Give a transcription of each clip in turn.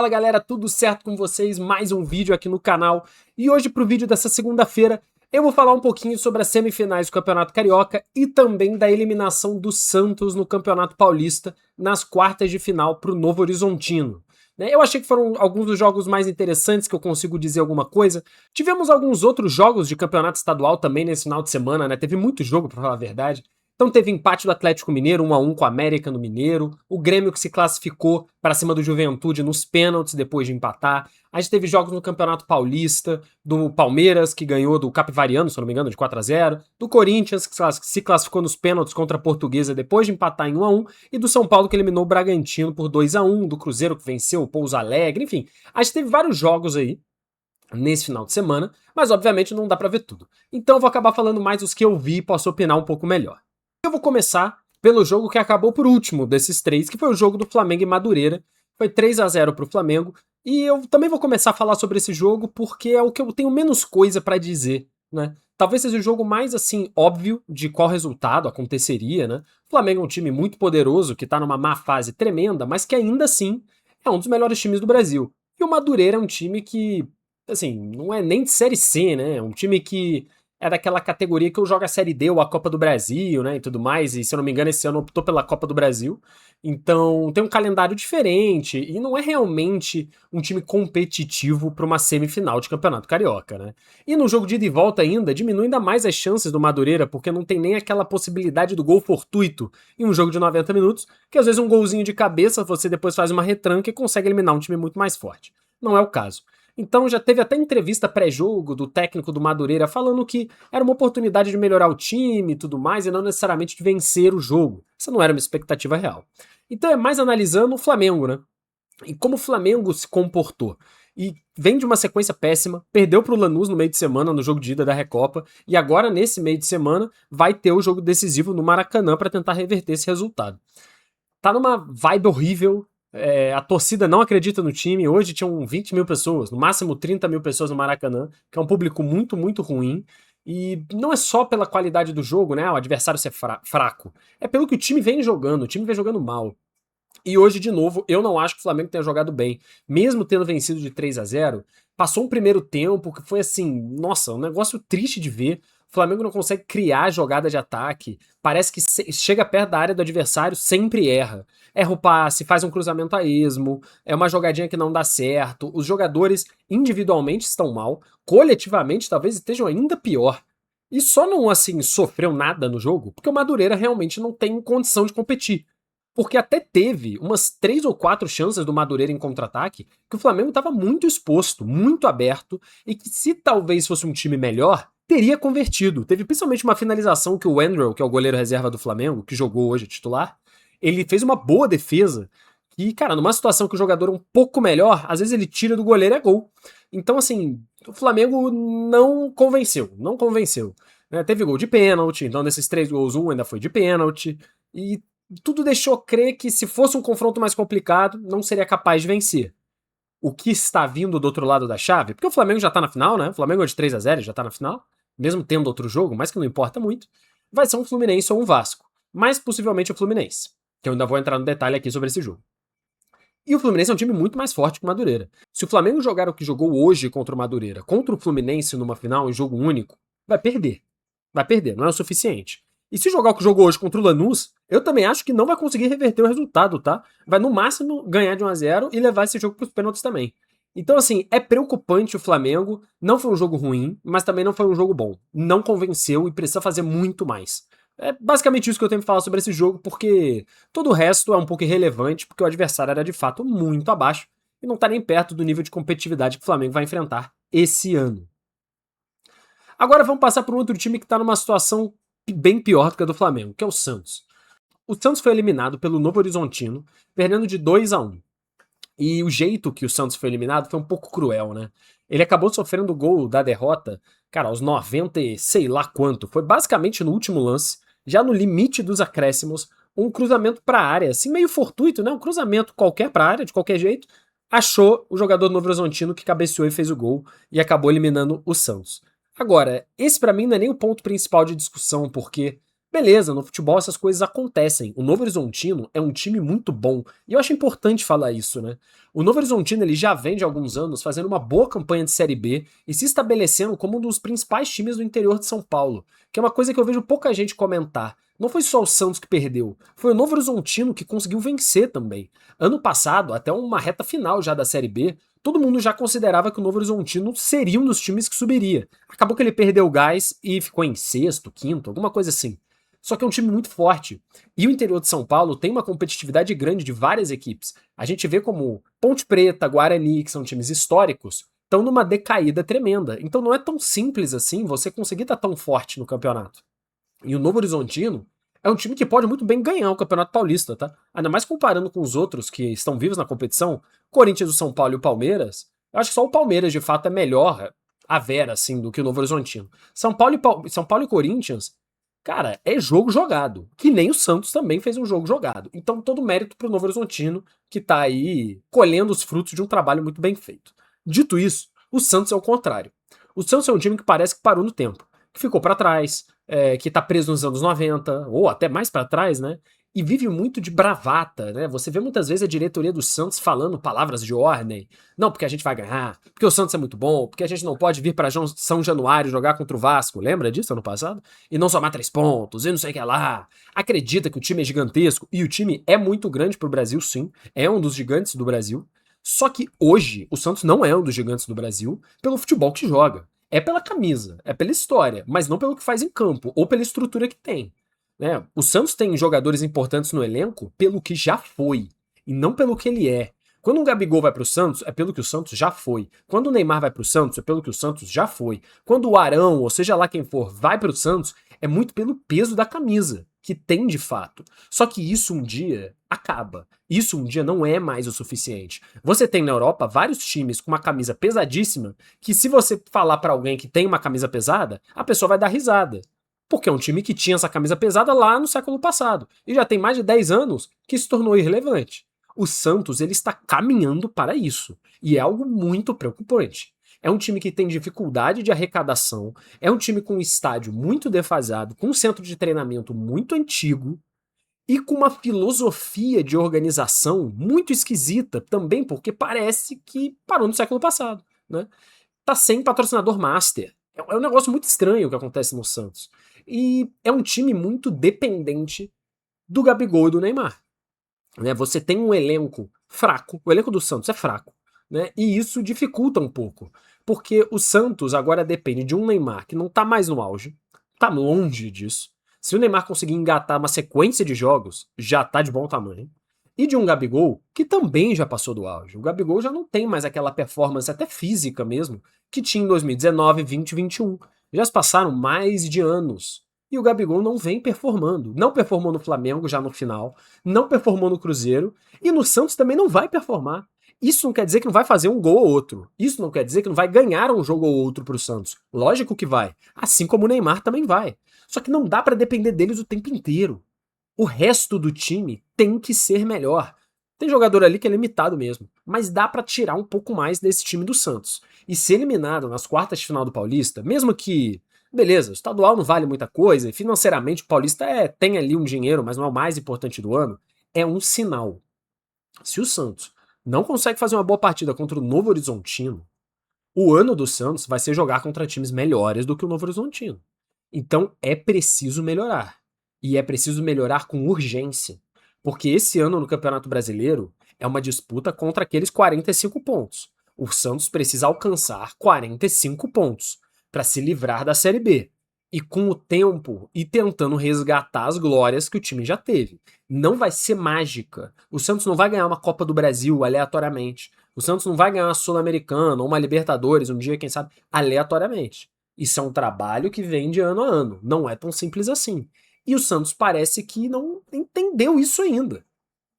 Fala galera, tudo certo com vocês? Mais um vídeo aqui no canal. E hoje pro vídeo dessa segunda-feira eu vou falar um pouquinho sobre as semifinais do Campeonato Carioca e também da eliminação do Santos no Campeonato Paulista nas quartas de final pro Novo Horizontino. Eu achei que foram alguns dos jogos mais interessantes que eu consigo dizer alguma coisa. Tivemos alguns outros jogos de campeonato estadual também nesse final de semana, né? Teve muito jogo, pra falar a verdade. Então teve empate do Atlético Mineiro 1-1 com o América no Mineiro, o Grêmio que se classificou para cima do Juventude nos pênaltis depois de empatar. A gente teve jogos no Campeonato Paulista, do Palmeiras que ganhou do Capivariano, se eu não me engano, de 4-0, do Corinthians que se classificou nos pênaltis contra a Portuguesa depois de empatar em 1-1 e do São Paulo que eliminou o Bragantino por 2-1, do Cruzeiro que venceu o Pouso Alegre, enfim. A gente teve vários jogos aí nesse final de semana, mas obviamente não dá pra ver tudo. Então eu vou acabar falando mais os que eu vi e posso opinar um pouco melhor. Eu vou começar pelo jogo que acabou por último desses três, que foi o jogo do Flamengo e Madureira. Foi 3-0 pro Flamengo. E eu também vou começar a falar sobre esse jogo porque é o que eu tenho menos coisa pra dizer, né? Talvez seja o jogo mais, assim, óbvio de qual resultado aconteceria, né? O Flamengo é um time muito poderoso, que tá numa má fase tremenda, mas que ainda assim é um dos melhores times do Brasil. E o Madureira é um time que, assim, não é nem de Série C, né? É um time que é daquela categoria que eu jogo a Série D ou a Copa do Brasil, né, e tudo mais, e se eu não me engano esse ano optou pela Copa do Brasil, então tem um calendário diferente, e não é realmente um time competitivo para uma semifinal de Campeonato Carioca, né. E no jogo de ida e volta ainda, diminui ainda mais as chances do Madureira, porque não tem nem aquela possibilidade do gol fortuito em um jogo de 90 minutos, que às vezes um golzinho de cabeça você depois faz uma retranca e consegue eliminar um time muito mais forte. Não é o caso. Então já teve até entrevista pré-jogo do técnico do Madureira falando que era uma oportunidade de melhorar o time e tudo mais, e não necessariamente de vencer o jogo. Essa não era uma expectativa real. Então é mais analisando o Flamengo, né? E como o Flamengo se comportou. E vem de uma sequência péssima, perdeu pro Lanús no meio de semana no jogo de ida da Recopa, e agora nesse meio de semana vai ter o jogo decisivo no Maracanã para tentar reverter esse resultado. Tá numa vibe horrível. A torcida não acredita no time. Hoje tinham 20 mil pessoas, no máximo 30 mil pessoas no Maracanã, que é um público muito, muito ruim. E não é só pela qualidade do jogo, né? O adversário ser fraco. É pelo que o time vem jogando. O time vem jogando mal. E hoje, de novo, eu não acho que o Flamengo tenha jogado bem. Mesmo tendo vencido de 3-0, passou um primeiro tempo que foi assim, nossa, um negócio triste de ver. O Flamengo não consegue criar jogada de ataque. Parece que chega perto da área do adversário, sempre erra. Erra o passe, faz um cruzamento a esmo, é uma jogadinha que não dá certo. Os jogadores individualmente estão mal, coletivamente talvez estejam ainda pior. E só não, assim, sofreu nada no jogo porque o Madureira realmente não tem condição de competir. Porque até teve umas 3 ou 4 chances do Madureira em contra-ataque que o Flamengo estava muito exposto, muito aberto, e que se talvez fosse um time melhor, teria convertido. Teve principalmente uma finalização que o Wendell, que é o goleiro reserva do Flamengo, que jogou hoje titular, ele fez uma boa defesa e, cara, numa situação que o jogador é um pouco melhor, às vezes ele tira do goleiro e é gol. Então, assim, o Flamengo não convenceu, não convenceu. Teve gol de pênalti, então nesses 3 gols, um ainda foi de pênalti, e tudo deixou crer que se fosse um confronto mais complicado, não seria capaz de vencer. O que está vindo do outro lado da chave, porque o Flamengo já tá na final, né? O Flamengo é de 3-0 já tá na final, mesmo tendo outro jogo, mas que não importa muito, vai ser um Fluminense ou um Vasco. Mais possivelmente o Fluminense, que eu ainda vou entrar no detalhe aqui sobre esse jogo. E o Fluminense é um time muito mais forte que o Madureira. Se o Flamengo jogar o que jogou hoje contra o Madureira, contra o Fluminense numa final em jogo único, vai perder. Vai perder, não é o suficiente. E se jogar o que jogou hoje contra o Lanús, eu também acho que não vai conseguir reverter o resultado, tá? Vai no máximo ganhar de 1-0 e levar esse jogo pros pênaltis também. Então, assim, é preocupante o Flamengo. Não foi um jogo ruim, mas também não foi um jogo bom. Não convenceu e precisa fazer muito mais. É basicamente isso que eu tenho que falar sobre esse jogo, porque todo o resto é um pouco irrelevante, porque o adversário era de fato muito abaixo e não tá nem perto do nível de competitividade que o Flamengo vai enfrentar esse ano. Agora vamos passar para um outro time que tá numa situação bem pior do que a do Flamengo, que é o Santos. O Santos foi eliminado pelo Novo Horizontino, perdendo de 2-1. E o jeito que o Santos foi eliminado foi um pouco cruel, né? Ele acabou sofrendo o gol da derrota, cara, aos 90 e sei lá quanto. Foi basicamente no último lance, já no limite dos acréscimos, um cruzamento pra área, assim meio fortuito, né? Um cruzamento qualquer pra área, de qualquer jeito. Achou o jogador do Novo Horizontino que cabeceou e fez o gol e acabou eliminando o Santos. Agora, esse pra mim não é nem o ponto principal de discussão, porque Beleza, no futebol essas coisas acontecem. O Novo Horizontino é um time muito bom. E eu acho importante falar isso, né? O Novo Horizontino ele já vem de alguns anos fazendo uma boa campanha de Série B e se estabelecendo como um dos principais times do interior de São Paulo, que é uma coisa que eu vejo pouca gente comentar. Não foi só o Santos que perdeu, foi o Novo Horizontino que conseguiu vencer também. Ano passado, até uma reta final já da Série B, todo mundo já considerava que o Novo Horizontino seria um dos times que subiria. Acabou que ele perdeu o gás e ficou em sexto, quinto, alguma coisa assim. Só que é um time muito forte. E o interior de São Paulo tem uma competitividade grande de várias equipes. A gente vê como Ponte Preta, Guarani, que são times históricos, estão numa decaída tremenda. Então não é tão simples assim você conseguir estar tão forte no campeonato. E o Novo Horizontino é um time que pode muito bem ganhar o Campeonato Paulista, tá? Ainda mais comparando com os outros que estão vivos na competição, Corinthians, o São Paulo e o Palmeiras. Eu acho que só o Palmeiras, de fato, é melhor a vera, assim, do que o Novo Horizontino. São Paulo e Corinthians, cara, é jogo jogado. Que nem o Santos também fez um jogo jogado. Então, todo mérito pro Novo Horizontino, que tá aí colhendo os frutos de um trabalho muito bem feito. Dito isso, o Santos é o contrário. O Santos é um time que parece que parou no tempo, que ficou pra trás, que tá preso nos anos 90, ou até mais pra trás, né? E vive muito de bravata, né? Você vê muitas vezes a diretoria do Santos falando palavras de ordem. Não, porque a gente vai ganhar, porque o Santos é muito bom, porque a gente não pode vir pra São Januário jogar contra o Vasco. Lembra disso ano passado? E não somar 3 pontos, e não sei o que lá. Acredita que o time é gigantesco, e o time é muito grande pro Brasil, sim. É um dos gigantes do Brasil. Só que hoje, o Santos não é um dos gigantes do Brasil pelo futebol que joga. É pela camisa, é pela história, mas não pelo que faz em campo, ou pela estrutura que tem. Né? O Santos tem jogadores importantes no elenco pelo que já foi, e não pelo que ele é. Quando o Gabigol vai pro Santos, é pelo que o Santos já foi. Quando o Neymar vai pro Santos, é pelo que o Santos já foi. Quando o Arão, ou seja lá quem for, vai pro Santos, é muito pelo peso da camisa, que tem de fato. Só que isso um dia acaba. Isso um dia não é mais o suficiente. Você tem na Europa vários times com uma camisa pesadíssima, que se você falar pra alguém que tem uma camisa pesada, a pessoa vai dar risada. Porque é um time que tinha essa camisa pesada lá no século passado. E já tem mais de 10 anos que se tornou irrelevante. O Santos ele está caminhando para isso. E é algo muito preocupante. É um time que tem dificuldade de arrecadação, é um time com um estádio muito defasado, com um centro de treinamento muito antigo e com uma filosofia de organização muito esquisita também, porque parece que parou no século passado, né? Tá sem patrocinador master. É um negócio muito estranho o que acontece no Santos. E é um time muito dependente do Gabigol e do Neymar. Né? Você tem um elenco fraco, o elenco do Santos é fraco, né? E isso dificulta um pouco, porque o Santos agora depende de um Neymar que não tá mais no auge, tá longe disso. Se o Neymar conseguir engatar uma sequência de jogos, já tá de bom tamanho. E de um Gabigol que também já passou do auge. O Gabigol já não tem mais aquela performance até física mesmo que tinha em 2019, 20 e 21. Já se passaram mais de anos. E o Gabigol não vem performando. Não performou no Flamengo já no final, não performou no Cruzeiro e no Santos também não vai performar. Isso não quer dizer que não vai fazer um gol ou outro. Isso não quer dizer que não vai ganhar um jogo ou outro pro Santos. Lógico que vai. Assim como o Neymar também vai. Só que não dá pra depender deles o tempo inteiro. O resto do time tem que ser melhor. Tem jogador ali que é limitado mesmo, mas dá pra tirar um pouco mais desse time do Santos. E ser eliminado nas quartas de final do Paulista, mesmo que, beleza, o estadual não vale muita coisa, e financeiramente o Paulista tem ali um dinheiro, mas não é o mais importante do ano, é um sinal. Se o Santos não consegue fazer uma boa partida contra o Novo Horizontino, o ano do Santos vai ser jogar contra times melhores do que o Novo Horizontino. Então é preciso melhorar. E é preciso melhorar com urgência. Porque esse ano no Campeonato Brasileiro é uma disputa contra aqueles 45 pontos. O Santos precisa alcançar 45 pontos para se livrar da Série B. E com o tempo e tentando resgatar as glórias que o time já teve. Não vai ser mágica. O Santos não vai ganhar uma Copa do Brasil aleatoriamente. O Santos não vai ganhar uma Sul-Americana ou uma Libertadores um dia, quem sabe, aleatoriamente. Isso é um trabalho que vem de ano a ano. Não é tão simples assim. E o Santos parece que não entendeu isso ainda.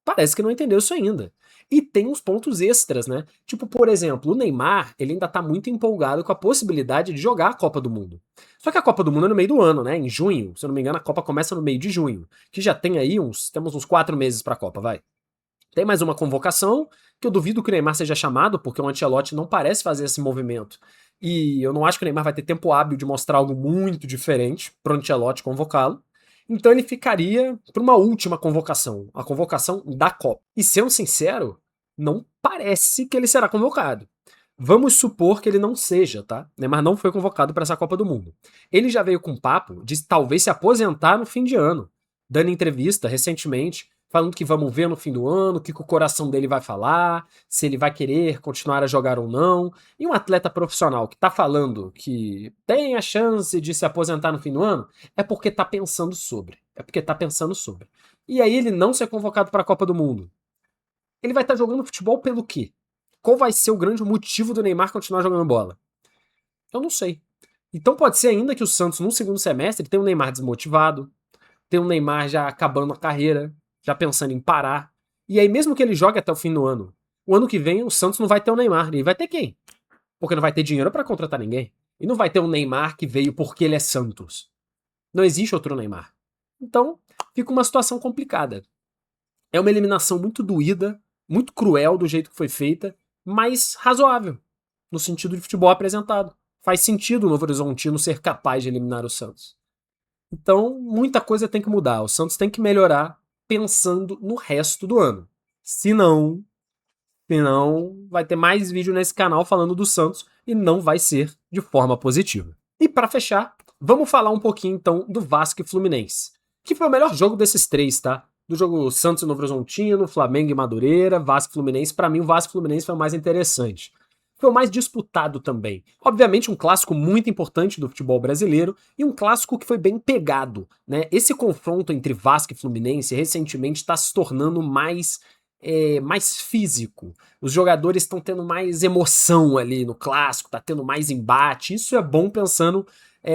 Parece que não entendeu isso ainda. E tem uns pontos extras, né? Tipo, por exemplo, o Neymar, ele ainda tá muito empolgado com a possibilidade de jogar a Copa do Mundo. Só que a Copa do Mundo é no meio do ano, né? Em junho, se eu não me engano, a Copa começa no meio de junho. Que já tem aí temos uns 4 meses pra Copa, vai. Tem mais uma convocação, que eu duvido que o Neymar seja chamado, porque o Ancelotti não parece fazer esse movimento. E eu não acho que o Neymar vai ter tempo hábil de mostrar algo muito diferente pro Ancelotti convocá-lo. Então ele ficaria para uma última convocação, a convocação da Copa. E sendo sincero, não parece que ele será convocado. Vamos supor que ele não seja, tá? Neymar não foi convocado para essa Copa do Mundo. Ele já veio com papo de talvez se aposentar no fim de ano, dando entrevista recentemente, falando que vamos ver no fim do ano, o que o coração dele vai falar, se ele vai querer continuar a jogar ou não. E um atleta profissional que tá falando que tem a chance de se aposentar no fim do ano, é porque tá pensando sobre. É porque tá pensando sobre. E aí ele não ser convocado para a Copa do Mundo. Ele vai estar jogando futebol pelo quê? Qual vai ser o grande motivo do Neymar continuar jogando bola? Eu não sei. Então pode ser ainda que o Santos, no segundo semestre, tenha um Neymar desmotivado, tem um Neymar já acabando a carreira, já pensando em parar. E aí, mesmo que ele jogue até o fim do ano, o ano que vem o Santos não vai ter o Neymar. E vai ter quem? Porque não vai ter dinheiro para contratar ninguém. E não vai ter um Neymar que veio porque ele é Santos. Não existe outro Neymar. Então, fica uma situação complicada. É uma eliminação muito doída, muito cruel do jeito que foi feita, mas razoável, no sentido de futebol apresentado. Faz sentido o Novo Horizontino ser capaz de eliminar o Santos. Então, muita coisa tem que mudar. O Santos tem que melhorar pensando no resto do ano. Se não, vai ter mais vídeo nesse canal falando do Santos e não vai ser de forma positiva. E para fechar, vamos falar um pouquinho então do Vasco e Fluminense, que foi o melhor jogo desses três, tá? Do jogo Santos e Novo Horizontino, Flamengo e Madureira, Vasco e Fluminense. Para mim, o Vasco e Fluminense foi o mais interessante. Foi o mais disputado também. Obviamente, um clássico muito importante do futebol brasileiro e um clássico que foi bem pegado, né? Esse confronto entre Vasco e Fluminense recentemente está se tornando mais físico. Os jogadores estão tendo mais emoção ali no clássico, tá tendo mais embate. Isso é bom pensando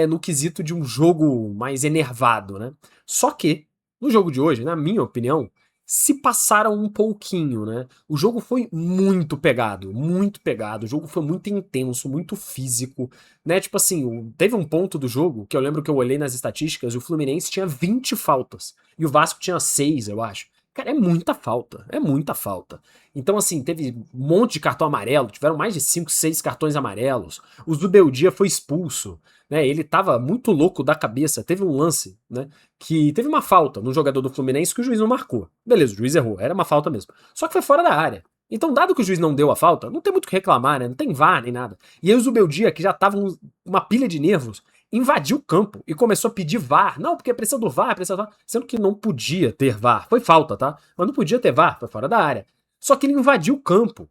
no quesito de um jogo mais enervado, né? Só que, no jogo de hoje, na minha opinião, se passaram um pouquinho, né? O jogo foi muito pegado, muito pegado. O jogo foi muito intenso, muito físico, né? Tipo assim, teve um ponto do jogo que eu lembro que eu olhei nas estatísticas, o Fluminense tinha 20 faltas e o Vasco tinha 6, eu acho. Cara, é muita falta, é muita falta. Então, assim, teve um monte de cartão amarelo, tiveram mais de 5, 6 cartões amarelos. O Zubeldia foi expulso, né? Ele tava muito louco da cabeça. Teve um lance, né? Que teve uma falta no jogador do Fluminense que o juiz não marcou. Beleza, o juiz errou, era uma falta mesmo. Só que foi fora da área. Então, dado que o juiz não deu a falta, não tem muito o que reclamar, né? Não tem VAR nem nada. E aí o Zubeldia, que já tava uma pilha de nervos, invadiu o campo e começou a pedir VAR. Não, porque precisa do VAR, precisa do VAR. Sendo que não podia ter VAR. Foi falta, tá? Mas não podia ter VAR, foi fora da área. Só que ele invadiu o campo.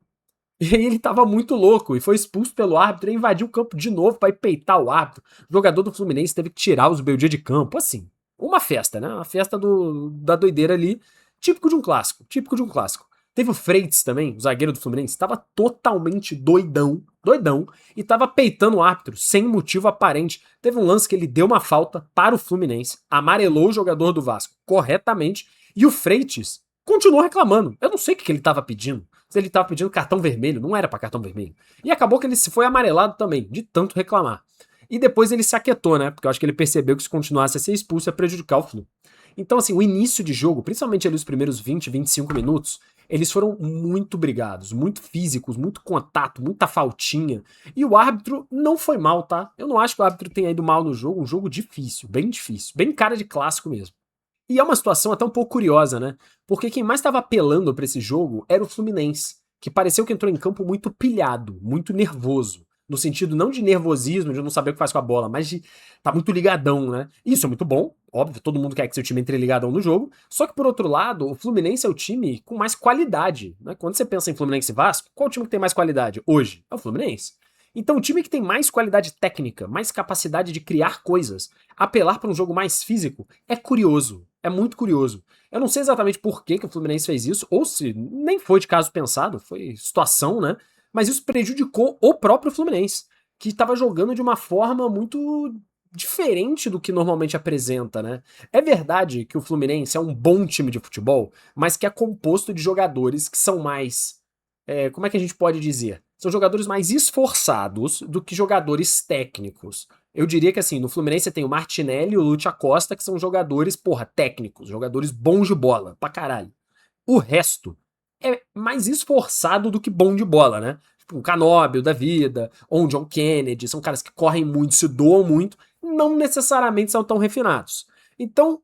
E aí ele tava muito louco e foi expulso pelo árbitro e invadiu o campo de novo pra ir peitar o árbitro. O jogador do Fluminense teve que tirar os Beldia de campo. Assim, uma festa, né? Uma festa da doideira ali. Típico de um clássico, típico de um clássico. Teve o Freitas também, o zagueiro do Fluminense, tava totalmente doidão, doidão, e tava peitando o árbitro, sem motivo aparente. Teve um lance que ele deu uma falta para o Fluminense, amarelou o jogador do Vasco corretamente, e o Freitas continuou reclamando. Eu não sei o que ele tava pedindo. Se ele tava pedindo cartão vermelho, não era para cartão vermelho. E acabou que ele se foi amarelado também, de tanto reclamar. E depois ele se aquietou, né? Porque eu acho que ele percebeu que se continuasse a ser expulso ia prejudicar o Flu. Então, assim, o início de jogo, principalmente ali os primeiros 20, 25 minutos, eles foram muito brigados, muito físicos, muito contato, muita faltinha. E o árbitro não foi mal, tá? Eu não acho que o árbitro tenha ido mal no jogo, um jogo difícil, bem cara de clássico mesmo. E é uma situação até um pouco curiosa, né? Porque quem mais estava apelando para esse jogo era o Fluminense, que pareceu que entrou em campo muito pilhado, muito nervoso. No sentido não de nervosismo, de não saber o que faz com a bola, mas de tá muito ligadão, né? Isso é muito bom, óbvio, todo mundo quer que seu time entre ligadão no jogo. Só que por outro lado, o Fluminense é o time com mais qualidade, né? Quando você pensa em Fluminense e Vasco, qual o time que tem mais qualidade hoje? É o Fluminense. Então, o time que tem mais qualidade técnica, mais capacidade de criar coisas, apelar para um jogo mais físico, é curioso. É muito curioso. Eu não sei exatamente por que o Fluminense fez isso, ou se nem foi de caso pensado, foi situação, né? Mas isso prejudicou o próprio Fluminense, que estava jogando de uma forma muito diferente do que normalmente apresenta, né? É verdade que o Fluminense é um bom time de futebol, mas que é composto de jogadores que são mais. Como é que a gente pode dizer? São jogadores mais esforçados do que jogadores técnicos. Eu diria que assim, no Fluminense você tem o Martinelli e o Lúcio Acosta, que são jogadores, porra, técnicos, jogadores bons de bola, pra caralho. O resto é mais esforçado do que bom de bola, né? Tipo, o Canóbio da vida, ou o John Kennedy, são caras que correm muito, se doam muito, não necessariamente são tão refinados. Então,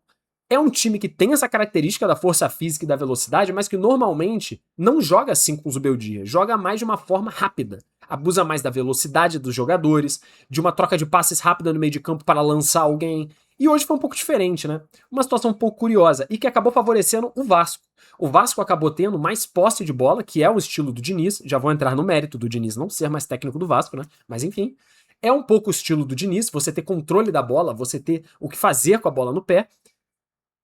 É um time que tem essa característica da força física e da velocidade, mas que normalmente não joga assim com o Zubeldia, joga mais de uma forma rápida. Abusa mais da velocidade dos jogadores, de uma troca de passes rápida no meio de campo para lançar alguém. E hoje foi um pouco diferente, né? Uma situação um pouco curiosa e que acabou favorecendo o Vasco. O Vasco acabou tendo mais posse de bola, que é o estilo do Diniz. Já vou entrar no mérito do Diniz não ser mais técnico do Vasco, né? Mas enfim, é um pouco o estilo do Diniz, você ter controle da bola, você ter o que fazer com a bola no pé.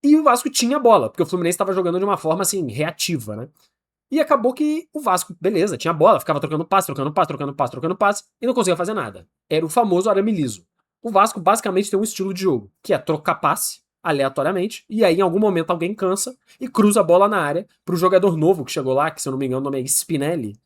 E o Vasco tinha a bola, porque o Fluminense estava jogando de uma forma assim, reativa, né? E acabou que o Vasco, beleza, tinha a bola, ficava trocando passe, trocando passe, trocando passe, trocando passe, e não conseguia fazer nada. Era o famoso arame liso. O Vasco basicamente tem um estilo de jogo, que é trocar passe aleatoriamente, e aí em algum momento alguém cansa e cruza a bola na área pro jogador novo que chegou lá, que se eu não me engano o nome é Spinelli,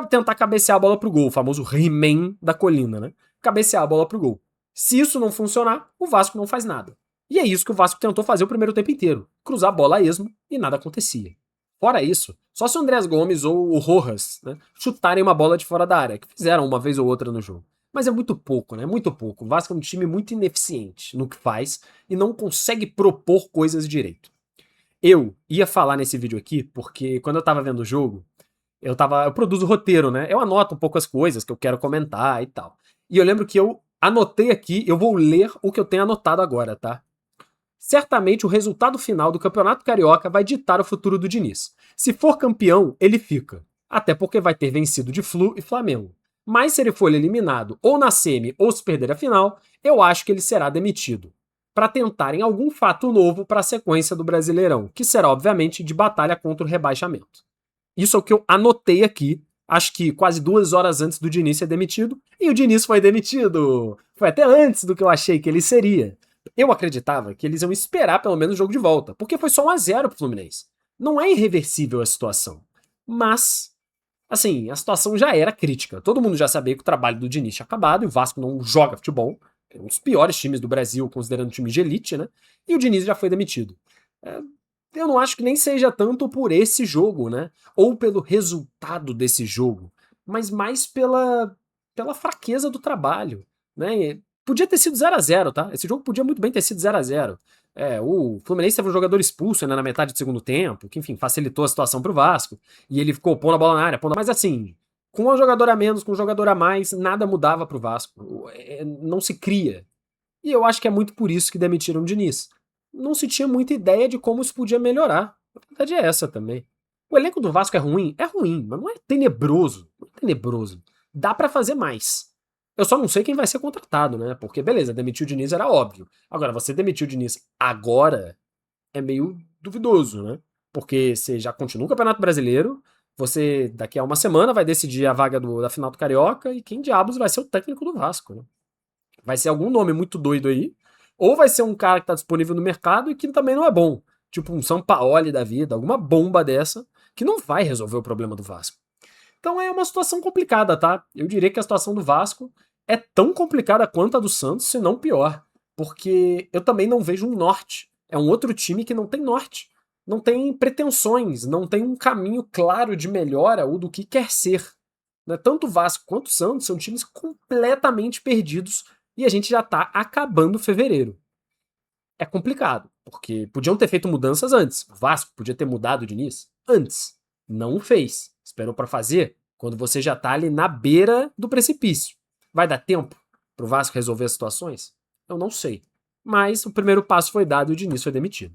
tentar cabecear a bola pro gol, o famoso He-Man da colina, né? Cabecear a bola pro gol. Se isso não funcionar, o Vasco não faz nada. E é isso que o Vasco tentou fazer o primeiro tempo inteiro, cruzar a bola a esmo e nada acontecia. Fora isso, só se o Andrés Gomes ou o Rojas, né, chutarem uma bola de fora da área, que fizeram uma vez ou outra no jogo. Mas é muito pouco, né? Muito pouco. O Vasco é um time muito ineficiente no que faz e não consegue propor coisas direito. Eu ia falar nesse vídeo aqui porque quando eu tava vendo o jogo, eu produzo roteiro, né? Eu anoto um pouco as coisas que eu quero comentar e tal. E eu lembro que eu anotei aqui, eu vou ler o que eu tenho anotado agora, tá? Certamente o resultado final do Campeonato Carioca vai ditar o futuro do Diniz. Se for campeão, ele fica. Até porque vai ter vencido de Flu e Flamengo. Mas se ele for eliminado ou na semi ou se perder a final, eu acho que ele será demitido. Para tentarem algum fato novo para a sequência do Brasileirão, que será obviamente de batalha contra o rebaixamento. Isso é o que eu anotei aqui, acho que quase 2 horas antes do Diniz ser demitido, e o Diniz foi demitido. Foi até antes do que eu achei que ele seria. Eu acreditava que eles iam esperar pelo menos o jogo de volta, porque foi só 1-0 pro Fluminense. Não é irreversível a situação. Mas, assim, a situação já era crítica. Todo mundo já sabia que o trabalho do Diniz tinha acabado e o Vasco não joga futebol. É um dos piores times do Brasil, considerando time de elite, né? E o Diniz já foi demitido. Eu não acho que nem seja tanto por esse jogo, né? Ou pelo resultado desse jogo, mas mais pela fraqueza do trabalho, né? Podia ter sido 0-0, tá? Esse jogo podia muito bem ter sido 0-0. O Fluminense teve um jogador expulso, né, na metade do segundo tempo, que enfim, facilitou a situação pro Vasco, e ele ficou pondo a bola na área, mas assim, com um jogador a menos, com um jogador a mais, nada mudava pro Vasco. Não se cria. E eu acho que é muito por isso que demitiram o Diniz. Não se tinha muita ideia de como isso podia melhorar. A verdade é essa também. O elenco do Vasco é ruim, mas não é tenebroso. Não é tenebroso. Dá pra fazer mais. Eu só não sei quem vai ser contratado, né? Porque, beleza, demitir o Diniz era óbvio. Agora, você demitir o Diniz agora é meio duvidoso, né? Porque você já continua o Campeonato Brasileiro, você daqui a uma semana vai decidir a vaga da final do Carioca e quem diabos vai ser o técnico do Vasco, né? Vai ser algum nome muito doido aí, ou vai ser um cara que tá disponível no mercado e que também não é bom. Tipo um Sampaoli da vida, alguma bomba dessa, que não vai resolver o problema do Vasco. Então é uma situação complicada, tá? Eu diria que a situação do Vasco é tão complicada quanto a do Santos, se não pior. Porque eu também não vejo um norte. É um outro time que não tem norte. Não tem pretensões, não tem um caminho claro de melhora ou do que quer ser. Né? Tanto o Vasco quanto o Santos são times completamente perdidos e a gente já tá acabando fevereiro. É complicado, porque podiam ter feito mudanças antes. O Vasco podia ter mudado o Diniz antes. Não o fez. Esperou pra fazer quando você já tá ali na beira do precipício. Vai dar tempo pro Vasco resolver as situações? Eu não sei. Mas o primeiro passo foi dado e o Diniz foi demitido.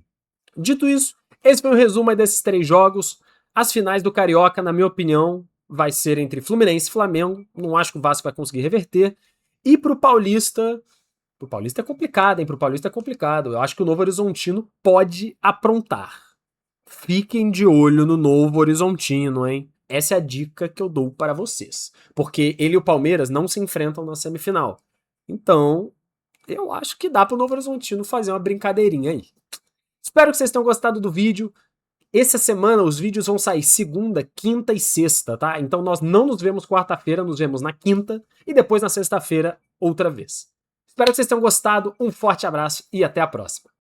Dito isso, esse foi o resumo aí desses 3 jogos. As finais do Carioca, na minha opinião, vai ser entre Fluminense e Flamengo. Não acho que o Vasco vai conseguir reverter. E pro Paulista é complicado, hein? Pro Paulista é complicado. Eu acho que o Novo Horizontino pode aprontar. Fiquem de olho no Novo Horizontino, hein? Essa é a dica que eu dou para vocês. Porque ele e o Palmeiras não se enfrentam na semifinal. Então, eu acho que dá pro Novo Horizontino fazer uma brincadeirinha aí. Espero que vocês tenham gostado do vídeo. Essa semana os vídeos vão sair segunda, quinta e sexta, tá? Então nós não nos vemos quarta-feira, nos vemos na quinta e depois na sexta-feira outra vez. Espero que vocês tenham gostado, um forte abraço e até a próxima.